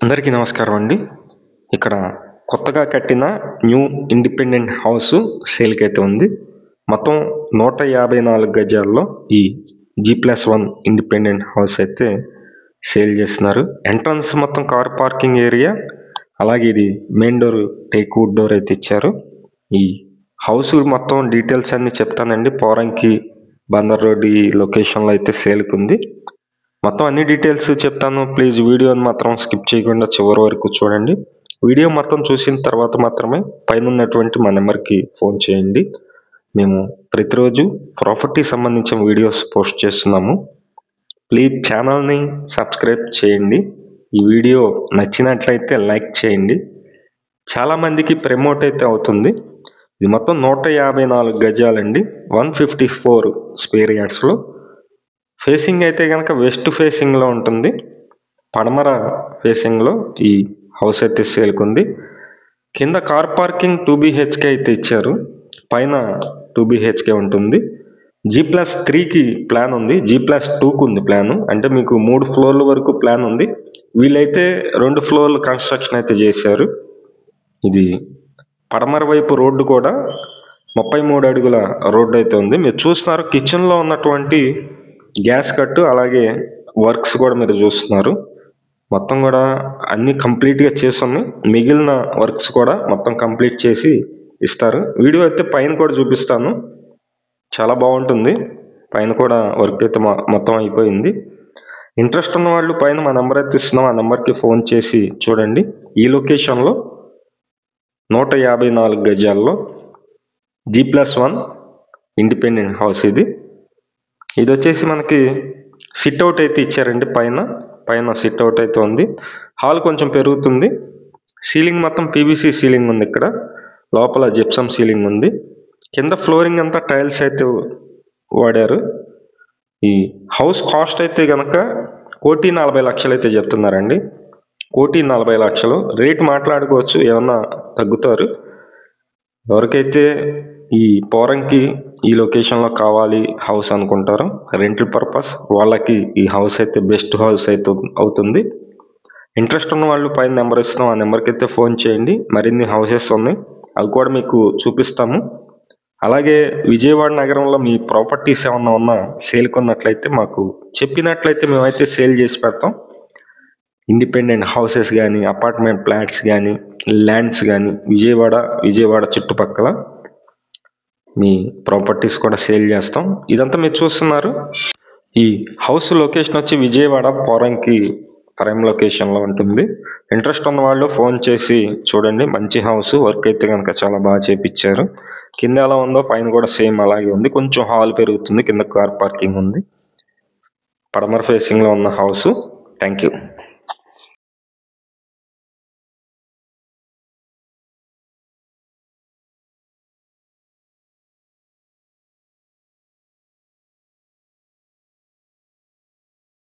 అందరికీ నమస్కారం అండి. ఇక్కడ కొత్తగా కట్టిన న్యూ ఇండిపెండెంట్ హౌస్ సేల్కి అయితే ఉంది. మొత్తం 154 గజాల్లో ఈ G+1 ఇండిపెండెంట్ హౌస్ అయితే సేల్ చేస్తున్నారు. ఎంట్రన్స్ మొత్తం కార్ పార్కింగ్ ఏరియా, అలాగే ఇది main door teak wood door అయితే ఇచ్చారు. ఈ హౌస్ మొత్తం డీటెయిల్స్ అన్ని చెప్తానండి. పోరంకి బందర్ రోడ్ ఈ లొకేషన్లో అయితే సేల్కి ఉంది. మొత్తం అన్ని డీటెయిల్స్ చెప్తాను. ప్లీజ్ వీడియోని మాత్రం స్కిప్ చేయకుండా చివరి వరకు చూడండి. వీడియో మొత్తం చూసిన తర్వాత మాత్రమే పైన ఉన్నటువంటి మా నెంబర్కి ఫోన్ చేయండి. మేము ప్రతిరోజు ప్రాపర్టీ సంబంధించిన వీడియోస్ పోస్ట్ చేస్తున్నాము. ప్లీజ్ ఛానల్ని సబ్స్క్రైబ్ చేయండి. ఈ వీడియో నచ్చినట్లయితే లైక్ చేయండి. చాలామందికి ప్రమోట్ అయితే అవుతుంది. ఇది మొత్తం 154 గజాలండి, 154 స్క్వేర్ యార్డ్స్లో. ఫేసింగ్ అయితే కనుక వెస్ట్ ఫేసింగ్లో ఉంటుంది. పడమర ఫేసింగ్లో ఈ హౌస్ అయితే సేల్కుంది. కింద కార్ పార్కింగ్ 2 BHK అయితే ఇచ్చారు. పైన 2 BHK ఉంటుంది. G+3కి ప్లాన్ ఉంది, G+2కు ఉంది ప్లాను. అంటే మీకు 3 ఫ్లోర్ల వరకు ప్లాన్ ఉంది. వీళ్ళైతే 2 ఫ్లోర్లు కన్స్ట్రక్షన్ అయితే చేశారు. ఇది పడమర వైపు రోడ్డు కూడా 33 అడుగుల రోడ్డు అయితే ఉంది. మీరు చూస్తున్నారు కిచెన్లో ఉన్నటువంటి గ్యాస్ కట్టు, అలాగే వర్క్స్ కూడా మీరు చూస్తున్నారు. మొత్తం కూడా అన్నీ కంప్లీట్గా చేస్తున్నాయి. మిగిలిన వర్క్స్ కూడా మొత్తం కంప్లీట్ చేసి ఇస్తారు. వీడియో అయితే పైన కూడా చూపిస్తాను, చాలా బాగుంటుంది. పైన కూడా వర్క్ అయితే మొత్తం అయిపోయింది. ఇంట్రెస్ట్ ఉన్న వాళ్ళు పైన మా నెంబర్ అయితే ఇస్తున్నాం, ఆ నెంబర్కి ఫోన్ చేసి చూడండి. ఈ లొకేషన్లో 154 గజాల్లో G+1 ఇండిపెండెంట్ హౌస్ ఇది. ఇది వచ్చేసి మనకి సిట్అవుట్ అయితే ఇచ్చారండి. పైన సిట్అవుట్ అయితే ఉంది. హాల్ కొంచెం పెరుగుతుంది. సీలింగ్ మొత్తం PVC సీలింగ్ ఉంది. ఇక్కడ లోపల జిప్సమ్ సీలింగ్ ఉంది. కింద ఫ్లోరింగ్ అంతా టైల్స్ అయితే వాడారు. ఈ హౌస్ కాస్ట్ అయితే కనుక 1,40,00,000 అయితే చెప్తున్నారండి. 1,40,00,000 రేట్ మాట్లాడుకోవచ్చు, ఏమన్నా తగ్గుతారు. ఎవరికైతే ఈ పోరంకి ఈ లొకేషన్లో కావాలి హౌస్ అనుకుంటారో, రెంటల్ పర్పస్, వాళ్ళకి ఈ హౌస్ అయితే బెస్ట్ హౌస్ అయితే అవుతుంది. ఇంట్రెస్ట్ ఉన్న వాళ్ళు పైన నెంబర్ ఇస్తున్నాం, ఆ నెంబర్కి అయితే ఫోన్ చేయండి. మరిన్ని హౌసెస్ ఉన్నాయి, అవి కూడా మీకు చూపిస్తాము. అలాగే విజయవాడ నగరంలో మీ ప్రాపర్టీస్ ఏమన్నా ఉన్నా సేల్కి ఉన్నట్లయితే మాకు చెప్పినట్లయితే మేమైతే సేల్ చేసి పెడతాం. ఇండిపెండెంట్ హౌసెస్ కానీ, అపార్ట్మెంట్ ఫ్లాట్స్ కానీ, ల్యాండ్స్ కానీ విజయవాడ చుట్టుపక్కల మీ ప్రాపర్టీస్ కూడా సేల్ చేస్తాం. ఇదంతా మీరు చూస్తున్నారు. ఈ హౌస్ లొకేషన్ వచ్చి విజయవాడ పోరంకి ప్రైమ్ లొకేషన్లో ఉంటుంది. ఇంట్రెస్ట్ ఉన్న వాళ్ళు ఫోన్ చేసి చూడండి. మంచి హౌస్, వర్క్ అయితే కనుక చాలా బాగా చేపించారు. కింద ఎలా ఉందో పైన కూడా సేమ్ అలాగే ఉంది. కొంచెం హాల్ పెరుగుతుంది, కింద కార్ పార్కింగ్ ఉంది. పడమర ఫేసింగ్లో ఉన్న హౌస్. Thank you.